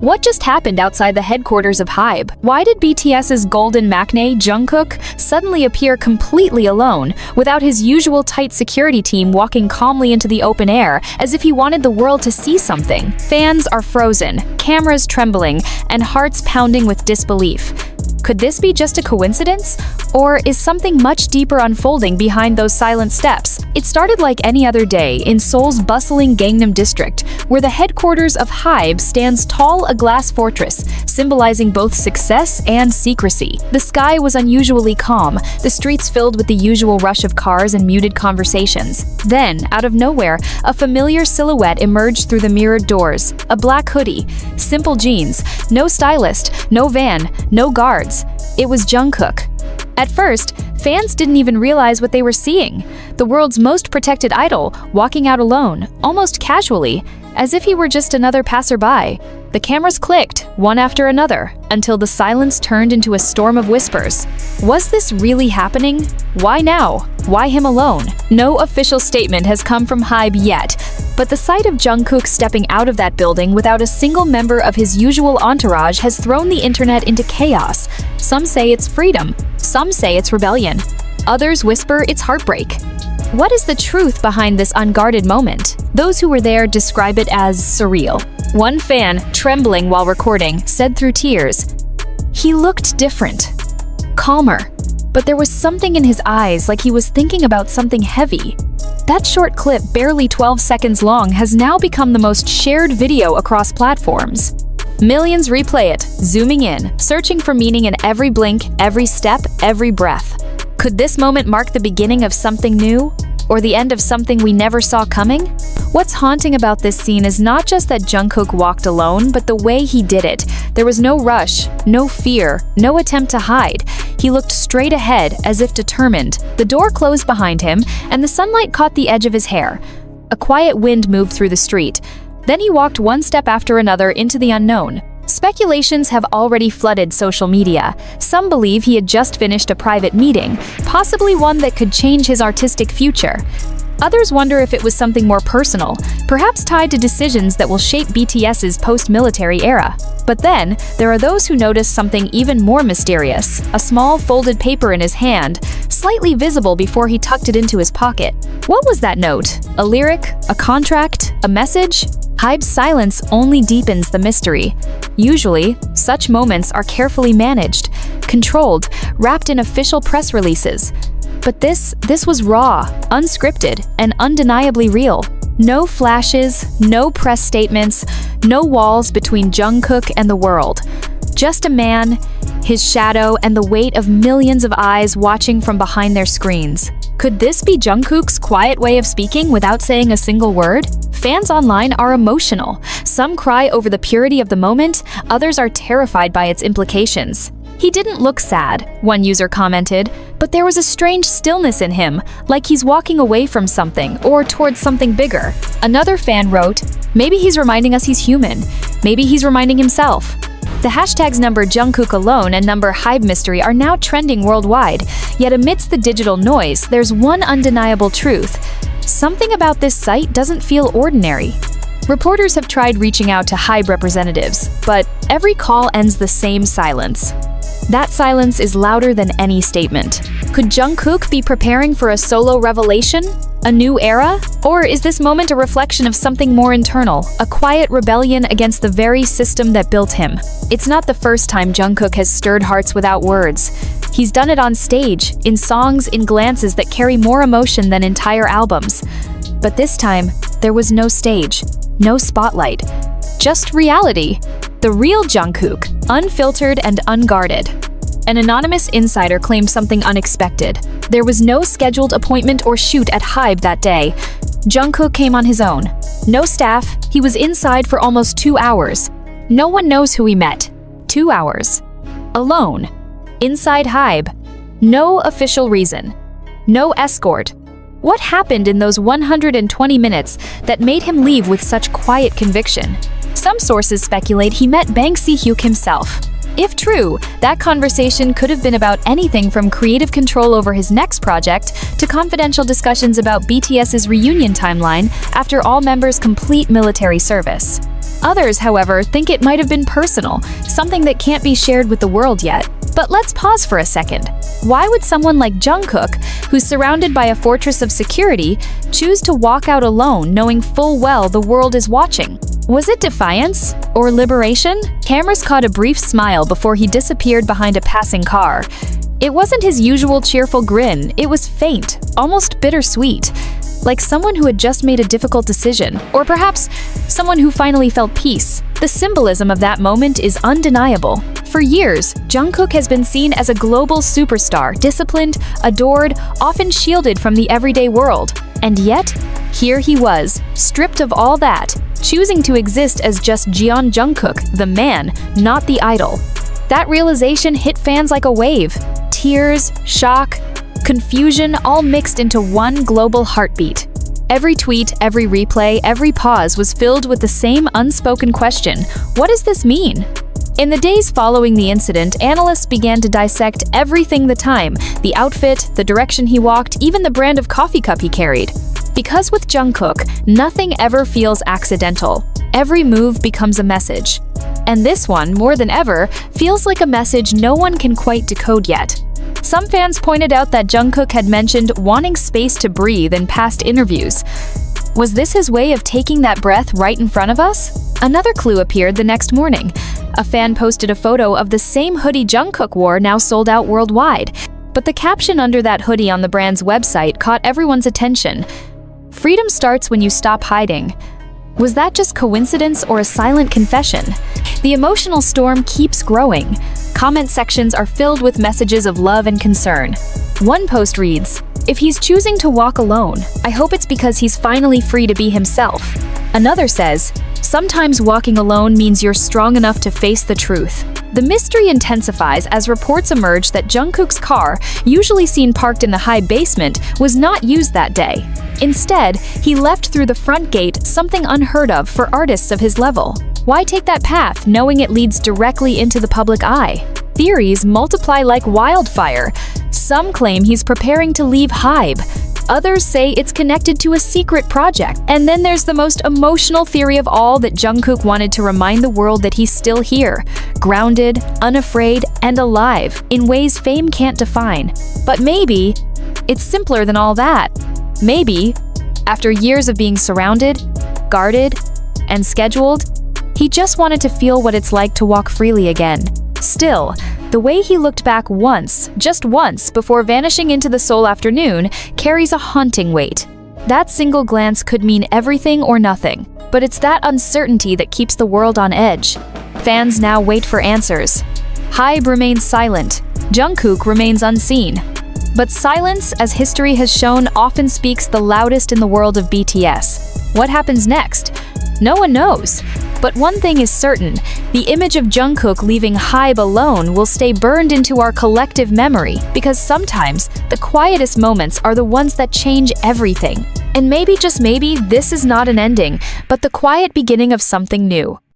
What just happened outside the headquarters of HYBE? Why did BTS's golden maknae, Jungkook, suddenly appear completely alone, without his usual tight security team walking calmly into the open air, as if he wanted the world to see something? Fans are frozen, cameras trembling, and hearts pounding with disbelief. Could this be just a coincidence? Or is something much deeper unfolding behind those silent steps? It started like any other day in Seoul's bustling Gangnam district, where the headquarters of HYBE stands tall, a glass fortress, symbolizing both success and secrecy. The sky was unusually calm, the streets filled with the usual rush of cars and muted conversations. Then, out of nowhere, a familiar silhouette emerged through the mirrored doors. A black hoodie, simple jeans, no stylist, no van, no guards. It was Jungkook. At first, fans didn't even realize what they were seeing. The world's most protected idol, walking out alone, almost casually, as if he were just another passerby. The cameras clicked, one after another, until the silence turned into a storm of whispers. Was this really happening? Why now? Why him alone? No official statement has come from HYBE yet, but the sight of Jungkook stepping out of that building without a single member of his usual entourage has thrown the internet into chaos. Some say it's freedom, some say it's rebellion, others whisper it's heartbreak. What is the truth behind this unguarded moment? Those who were there describe it as surreal. One fan, trembling while recording, said through tears, "He looked different, calmer, but there was something in his eyes, like he was thinking about something heavy." That short clip, barely 12 seconds long, has now become the most shared video across platforms. Millions replay it, zooming in, searching for meaning in every blink, every step, every breath. Could this moment mark the beginning of something new? Or the end of something we never saw coming? What's haunting about this scene is not just that Jungkook walked alone, but the way he did it. There was no rush, no fear, no attempt to hide. He looked straight ahead, as if determined. The door closed behind him, and the sunlight caught the edge of his hair. A quiet wind moved through the street. Then he walked one step after another into the unknown. Speculations have already flooded social media. Some believe he had just finished a private meeting, possibly one that could change his artistic future. Others wonder if it was something more personal, perhaps tied to decisions that will shape BTS's post-military era. But then, there are those who notice something even more mysterious, a small folded paper in his hand, slightly visible before he tucked it into his pocket. What was that note? A lyric? A contract? A message? HYBE's silence only deepens the mystery. Usually, such moments are carefully managed, controlled, wrapped in official press releases. But this was raw, unscripted, and undeniably real. No flashes, no press statements, no walls between Jungkook and the world. Just a man, his shadow, and the weight of millions of eyes watching from behind their screens. Could this be Jungkook's quiet way of speaking without saying a single word? Fans online are emotional. Some cry over the purity of the moment, others are terrified by its implications. "He didn't look sad," one user commented, "but there was a strange stillness in him, like he's walking away from something or towards something bigger." Another fan wrote, "Maybe he's reminding us he's human. Maybe he's reminding himself." The hashtags number Jungkook alone and number HYBE mystery are now trending worldwide, yet amidst the digital noise, there's one undeniable truth. Something about this site doesn't feel ordinary. Reporters have tried reaching out to HYBE representatives, but every call ends the same silence. That silence is louder than any statement. Could Jungkook be preparing for a solo revelation? A new era? Or is this moment a reflection of something more internal, a quiet rebellion against the very system that built him? It's not the first time Jungkook has stirred hearts without words. He's done it on stage, in songs, in glances that carry more emotion than entire albums. But this time, there was no stage, no spotlight, just reality. The real Jungkook, unfiltered and unguarded. An anonymous insider claimed something unexpected. There was no scheduled appointment or shoot at HYBE that day. Jungkook came on his own. No staff, he was inside for almost 2 hours. No one knows who he met. 2 hours. Alone. Inside HYBE. No official reason. No escort. What happened in those 120 minutes that made him leave with such quiet conviction? Some sources speculate he met Bang Si-hyuk himself. If true, that conversation could have been about anything from creative control over his next project to confidential discussions about BTS's reunion timeline after all members complete military service. Others, however, think it might have been personal, something that can't be shared with the world yet. But let's pause for a second. Why would someone like Jungkook, who's surrounded by a fortress of security, choose to walk out alone knowing full well the world is watching? Was it defiance? Or liberation? Cameras caught a brief smile before he disappeared behind a passing car. It wasn't his usual cheerful grin, it was faint, almost bittersweet. Like someone who had just made a difficult decision, or perhaps someone who finally felt peace. The symbolism of that moment is undeniable. For years, Jungkook has been seen as a global superstar, disciplined, adored, often shielded from the everyday world. And yet, here he was, stripped of all that, choosing to exist as just Jungkook, the man, not the idol. That realization hit fans like a wave. Tears, shock, confusion, all mixed into one global heartbeat. Every tweet, every replay, every pause was filled with the same unspoken question: what does this mean? In the days following the incident, analysts began to dissect everything: the time, the outfit, the direction he walked, even the brand of coffee cup he carried. Because with Jungkook, nothing ever feels accidental. Every move becomes a message. And this one, more than ever, feels like a message no one can quite decode yet. Some fans pointed out that Jungkook had mentioned wanting space to breathe in past interviews. Was this his way of taking that breath right in front of us? Another clue appeared the next morning. A fan posted a photo of the same hoodie Jungkook wore, now sold out worldwide. But the caption under that hoodie on the brand's website caught everyone's attention. "Freedom starts when you stop hiding." Was that just coincidence or a silent confession? The emotional storm keeps growing. Comment sections are filled with messages of love and concern. One post reads, "If he's choosing to walk alone, I hope it's because he's finally free to be himself." Another says, "Sometimes walking alone means you're strong enough to face the truth." The mystery intensifies as reports emerge that Jungkook's car, usually seen parked in the HYBE basement, was not used that day. Instead, he left through the front gate, something unheard of for artists of his level. Why take that path, knowing it leads directly into the public eye? Theories multiply like wildfire. Some claim he's preparing to leave HYBE. Others say it's connected to a secret project. And then there's the most emotional theory of all, that Jungkook wanted to remind the world that he's still here, grounded, unafraid, and alive, in ways fame can't define. But maybe it's simpler than all that. Maybe, after years of being surrounded, guarded, and scheduled, he just wanted to feel what it's like to walk freely again. Still, the way he looked back once, just once, before vanishing into the Seoul afternoon, carries a haunting weight. That single glance could mean everything or nothing, but it's that uncertainty that keeps the world on edge. Fans now wait for answers. HYBE remains silent. Jungkook remains unseen. But silence, as history has shown, often speaks the loudest in the world of BTS. What happens next? No one knows. But one thing is certain, the image of Jungkook leaving HYBE alone will stay burned into our collective memory, because sometimes the quietest moments are the ones that change everything. And maybe, just maybe, this is not an ending, but the quiet beginning of something new.